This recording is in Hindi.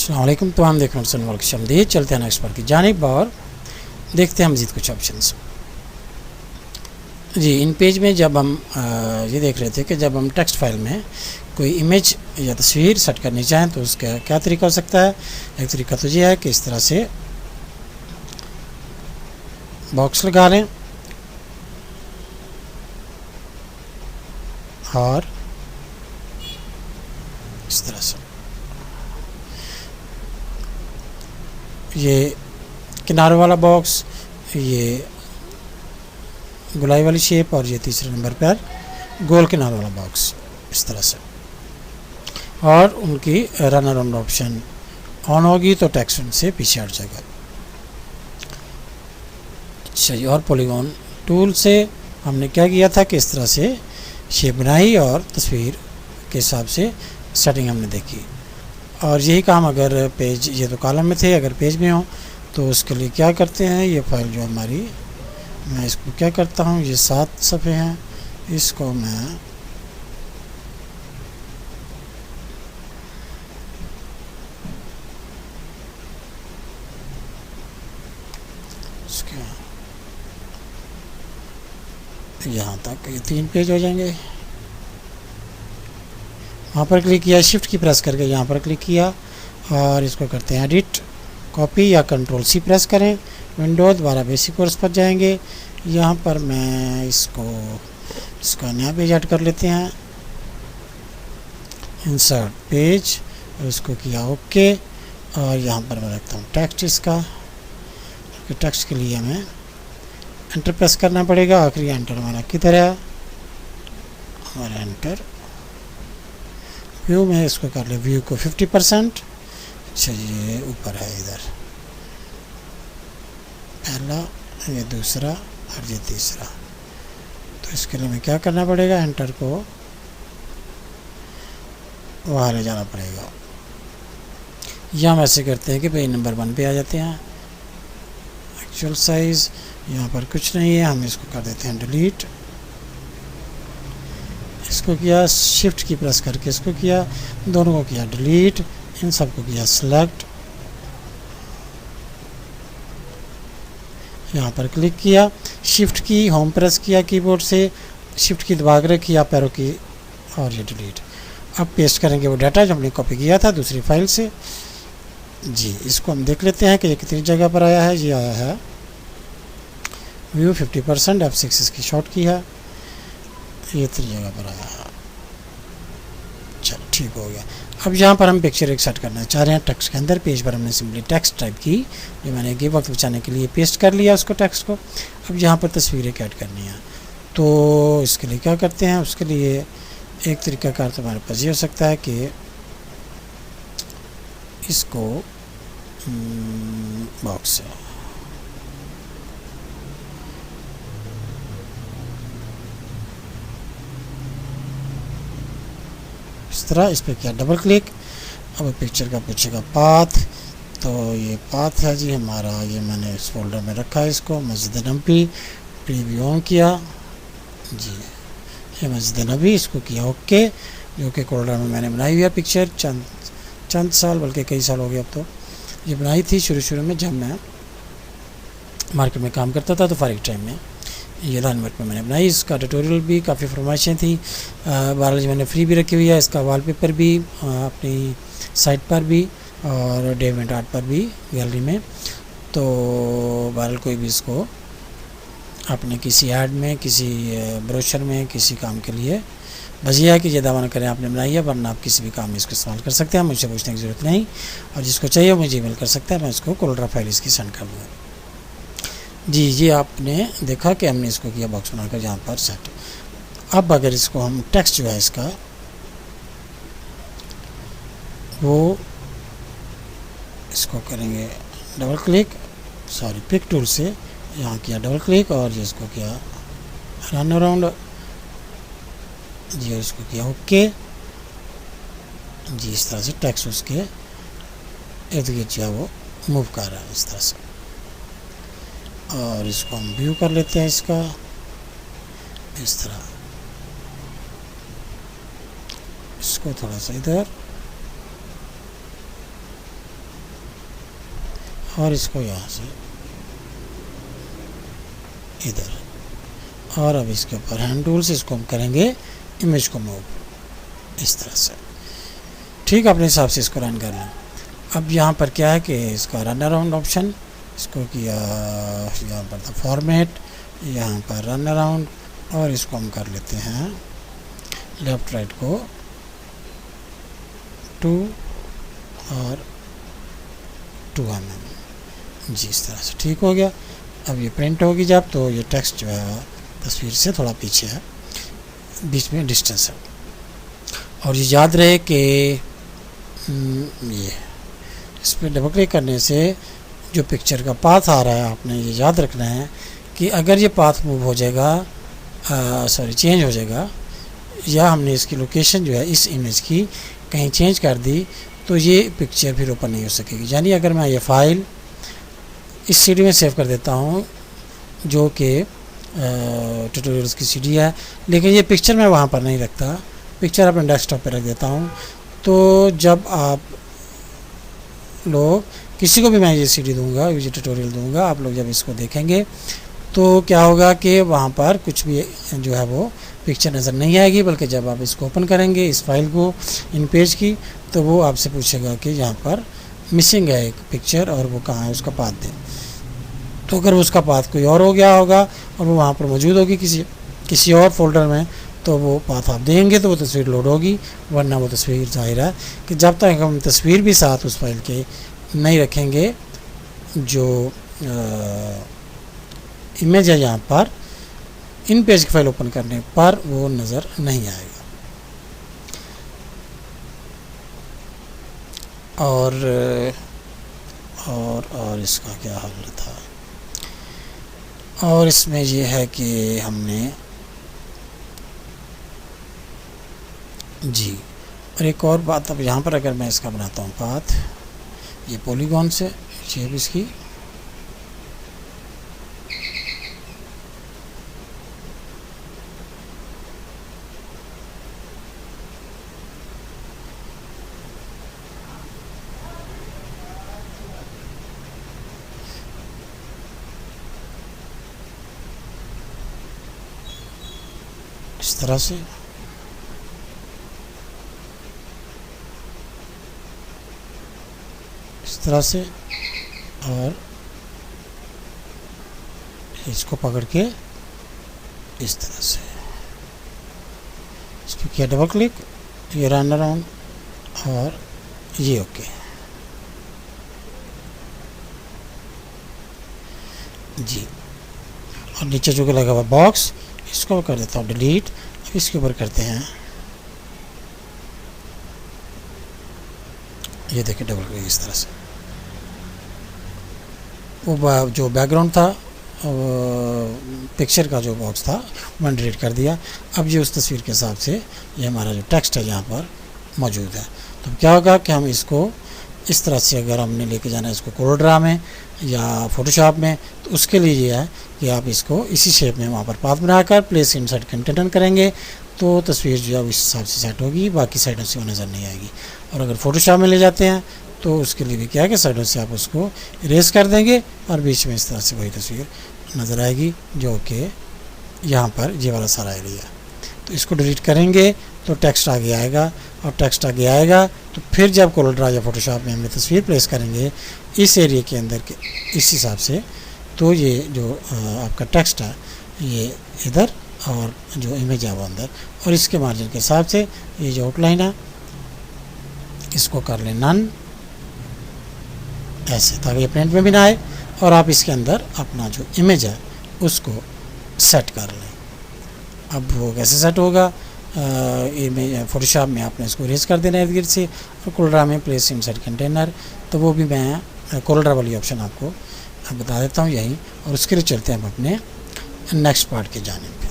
अस्सलाम वालेकुम। तो हम देख रहे हैं शमदीद, चलते हैं नेक्स्ट पर की जानिब और देखते हैं मज़ीद कुछ ऑप्शंस। जी, इन पेज में जब हम ये देख रहे थे कि जब हम टेक्स्ट फाइल में कोई इमेज या तस्वीर सेट करनी चाहें तो उसका क्या तरीका हो सकता है। एक तरीका तो ये है कि इस तरह से बॉक्स लगा लें और इस तरह से ये किनारों वाला बॉक्स, ये गुलाई वाली शेप और ये तीसरे नंबर पर गोल किनारों वाला बॉक्स इस तरह से। और उनकी रन अराउंड ऑप्शन ऑन होगी तो टेक्स्ट उनसे पीछे हट जाएगा। अच्छा जी, और पॉलीगॉन टूल से हमने क्या किया था कि इस तरह से शेप बनाई और तस्वीर के हिसाब से सेटिंग हमने देखी। और यही काम अगर पेज, ये तो कॉलम में थे, अगर पेज में हो तो उसके लिए क्या करते हैं, ये फाइल जो हमारी, मैं इसको क्या करता हूँ, ये 7 सफ़े हैं, इसको मैं यहाँ तक, ये 3 पेज हो जाएंगे। वहाँ पर क्लिक किया, शिफ्ट की प्रेस करके यहाँ पर क्लिक किया और इसको करते हैं एडिट, कॉपी या कंट्रोल सी प्रेस करें, विंडो दोबारा बेसिक कोर्स पर जाएंगे। यहाँ पर मैं इसका नया पेज ऐड कर लेते हैं, इंसर्ट पेज, उसको किया ओके। और यहाँ पर मैं रखता हूँ टेक्स्ट इसका, टेक्स्ट के लिए हमें एंटर प्रेस करना पड़ेगा। आखिरी एंटर हमारा किधर है, हमारा एंटर व्यू में, इसको कर ले व्यू को 50%। अच्छा जी, ये ऊपर है, इधर पहला, ये दूसरा और ये तीसरा। तो इसके लिए हमें क्या करना पड़ेगा, एंटर को वहाँ ले जाना पड़ेगा। या हम ऐसे करते हैं कि पेज नंबर 1 पे आ जाते हैं। एक्चुअल साइज़ यहाँ पर कुछ नहीं है, हम इसको कर देते हैं डिलीट। इसको किया, शिफ्ट की प्रेस करके इसको किया, दोनों को किया डिलीट, इन सबको किया सिलेक्ट, यहाँ पर क्लिक किया, शिफ्ट की होम प्रेस किया कीबोर्ड से, शिफ्ट की दबा कर रखी, आप पैरों की, और ये डिलीट। अब पेस्ट करेंगे वो डाटा जो हमने कॉपी किया था दूसरी फाइल से। जी, इसको हम देख लेते हैं कि ये कितनी जगह पर आया है। ये आया है व्यू 50%, F6 इसकी शॉर्ट की है, ये इतनी जगह पर आया है। चल ठीक हो गया। अब यहाँ पर हम पिक्चर एक सेट करना चाह रहे हैं टेक्स्ट के अंदर। पेज पर हमने सिंपली टेक्स्ट टाइप की, जो मैंने कि वक्त बचाने के लिए पेस्ट कर लिया उसको, टेक्स्ट को। अब यहाँ पर तस्वीरें ऐड करनी है तो इसके लिए क्या करते हैं, उसके लिए एक तरीकाकार तो हमारे पास ये हो सकता है कि इसको बॉक्स से इस तरह, इस पर किया डबल क्लिक। अब पिक्चर का पूछेगा पाथ, तो ये पाथ है जी हमारा, ये मैंने इस फोल्डर में रखा है इसको, मस्जिद नबी, प्रीव्यू ऑन किया जी, ये मस्जिद नबी, इसको किया ओके। जो कि कोल्डर में मैंने बनाई हुई है पिक्चर, चंद साल, बल्कि कई साल हो गए अब तो। ये बनाई थी शुरू में जब मैं मार्केट में काम करता था, तो फारिग टाइम में ये लाइनमेट में मैंने बनाई। इसका ट्यूटोरियल भी काफ़ी फरमाइशें थी, बहरहाल मैंने फ्री भी रखी हुई है। इसका वॉलपेपर भी अपनी साइट पर भी और डेविड आर्ट पर भी, गैलरी में। तो बहरहाल कोई भी इसको अपने किसी ऐड में, किसी ब्रोशर में, किसी काम के लिए, बस ये है कि ये दावा न करें आपने बनाई है, वरना आप किसी भी काम में इसको इस्तेमाल कर सकते हैं, मुझसे पूछने की ज़रूरत नहीं। और जिसको चाहिए वो मुझे ईमेल कर सकता है, मैं इसको कोल्ड्रा फाइल इसकी सेंड कर दूँगा जी। ये आपने देखा कि हमने इसको किया बॉक्स बनाकर यहाँ पर सेट। अब अगर इसको हम टेक्स्ट जो है इसका, वो इसको करेंगे double click, sorry pick tool से यहाँ किया डबल क्लिक और ये इसको किया रन अराउंड जी, इसको किया ओके जी। इस तरह से टेक्स्ट उसके इर्द गिर्द जो है वो मूव कर रहा है इस तरह से। और इसको हम व्यू कर लेते हैं इसका इस तरह, इसको थोड़ा सा इधर और इसको यहाँ से इधर, और अब इसके ऊपर हैंड टूल से इसको हम करेंगे इमेज को मूव इस तरह से। ठीक, अपने हिसाब से इसको रन कर लें। अब यहाँ पर क्या है कि इसका रन अराउंड ऑप्शन, इसको किया यहाँ पर था फॉर्मेट, यहाँ पर रन अराउंड, और इसको हम कर लेते हैं लेफ़्ट राइट को 2 और 2 mm जी, इस तरह से ठीक हो गया। अब ये प्रिंट होगी जब, तो ये टेक्स्ट जो है तस्वीर से थोड़ा पीछे है, बीच में डिस्टेंस है। और ये याद रहे कि ये इस पर डबल क्लिक करने से जो पिक्चर का पाथ आ रहा है, आपने ये याद रखना है कि अगर ये पाथ मूव हो जाएगा, चेंज हो जाएगा, या हमने इसकी लोकेशन जो है इस इमेज की कहीं चेंज कर दी, तो ये पिक्चर फिर ओपन नहीं हो सकेगी। यानी अगर मैं ये फ़ाइल इस सीडी में सेव कर देता हूँ जो कि ट्यूटोरियल्स की सीडी है, लेकिन ये पिक्चर मैं वहाँ पर नहीं रखता, पिक्चर अपने डेस्कटॉप पर रख देता हूँ, तो जब आप लोग किसी को भी मैं ये सीडी दूंगा, ये ट्यूटोरियल दूंगा, आप लोग जब इसको देखेंगे तो क्या होगा कि वहाँ पर कुछ भी जो है वो पिक्चर नज़र नहीं आएगी, बल्कि जब आप इसको ओपन करेंगे इस फाइल को, इन पेज की, तो वो आपसे पूछेगा कि यहाँ पर मिसिंग है एक पिक्चर और वो कहाँ है, उसका पाथ दें। तो अगर उसका पाथ कोई और हो गया होगा और वो वहाँ पर मौजूद होगी किसी और फोल्डर में, तो वो पाथ आप देंगे तो वो तस्वीर लोड होगी, वरना वो तस्वीर ज़ाहिर है कि जब तक हम तस्वीर भी साथ उस फाइल के नहीं रखेंगे, जो इमेज है यहाँ पर इन पेज की फाइल ओपन करने पर वो नज़र नहीं आएगा। और इसका क्या हल था, और इसमें ये है कि हमने जी, और एक और बात, अब यहाँ पर अगर मैं इसका बनाता हूँ पाथ, ये पॉलीगॉन से शेप इसकी, इस तरह से और इसको पकड़ के इस तरह से, इस पर किया डबल क्लिक, ये रन अराउंड और ये ओके जी। और नीचे जो लगा हुआ बॉक्स, इसको कर देता हूँ डिलीट। इसके ऊपर करते हैं, ये देखिए डबल क्लिक, इस तरह से वो जो बैकग्राउंड था पिक्चर का जो बॉक्स था मैंने डिलीट कर दिया। अब ये उस तस्वीर के हिसाब से ये हमारा जो टेक्स्ट है यहाँ पर मौजूद है। तो क्या होगा कि हम इसको इस तरह से अगर हमने लेके जाना है इसको कोरोड्रा में या फोटोशॉप में, तो उसके लिए ये है कि आप इसको इसी शेप में वहाँ पर पाथ बनाकर प्लेस इनसाइड कंटेनर करेंगे, तो तस्वीर जो है उस हिसाब से सेट होगी, बाकी साइडों से वो नज़र नहीं आएगी। और अगर फोटोशॉप में ले जाते हैं तो उसके लिए भी क्या है कि साइडों से आप उसको इरेज कर देंगे और बीच में इस तरह से वही तस्वीर नज़र आएगी, जो कि यहाँ पर ये वाला सारा एरिया। तो इसको डिलीट करेंगे तो टेक्स्ट आगे आएगा, और टेक्स्ट आगे आएगा तो फिर जब कोलोड्रा या फोटोशॉप में हमने तस्वीर प्लेस करेंगे इस एरिया के अंदर के इस हिसाब से, तो ये जो आपका टेक्स्ट है ये इधर और जो इमेज है वो अंदर, और इसके मार्जिन के हिसाब से ये जो आउटलाइन है इसको कर लें नन, ऐसे, ताकि ये प्रिंट में भी ना आए, और आप इसके अंदर अपना जो इमेज है उसको सेट कर लें। अब वो कैसे सेट होगा, इमेज फोटोशॉप में आपने इसको इरेज कर देना है इर्द गिर्द से, और कोलोड्रा में प्लेस इनसाइड कंटेनर, तो वो भी मैं कोलोड्रा वाली ऑप्शन आपको बता देता हूँ यहीं। और उसके लिए चलते हैं हम अपने नेक्स्ट पार्ट के जानिब।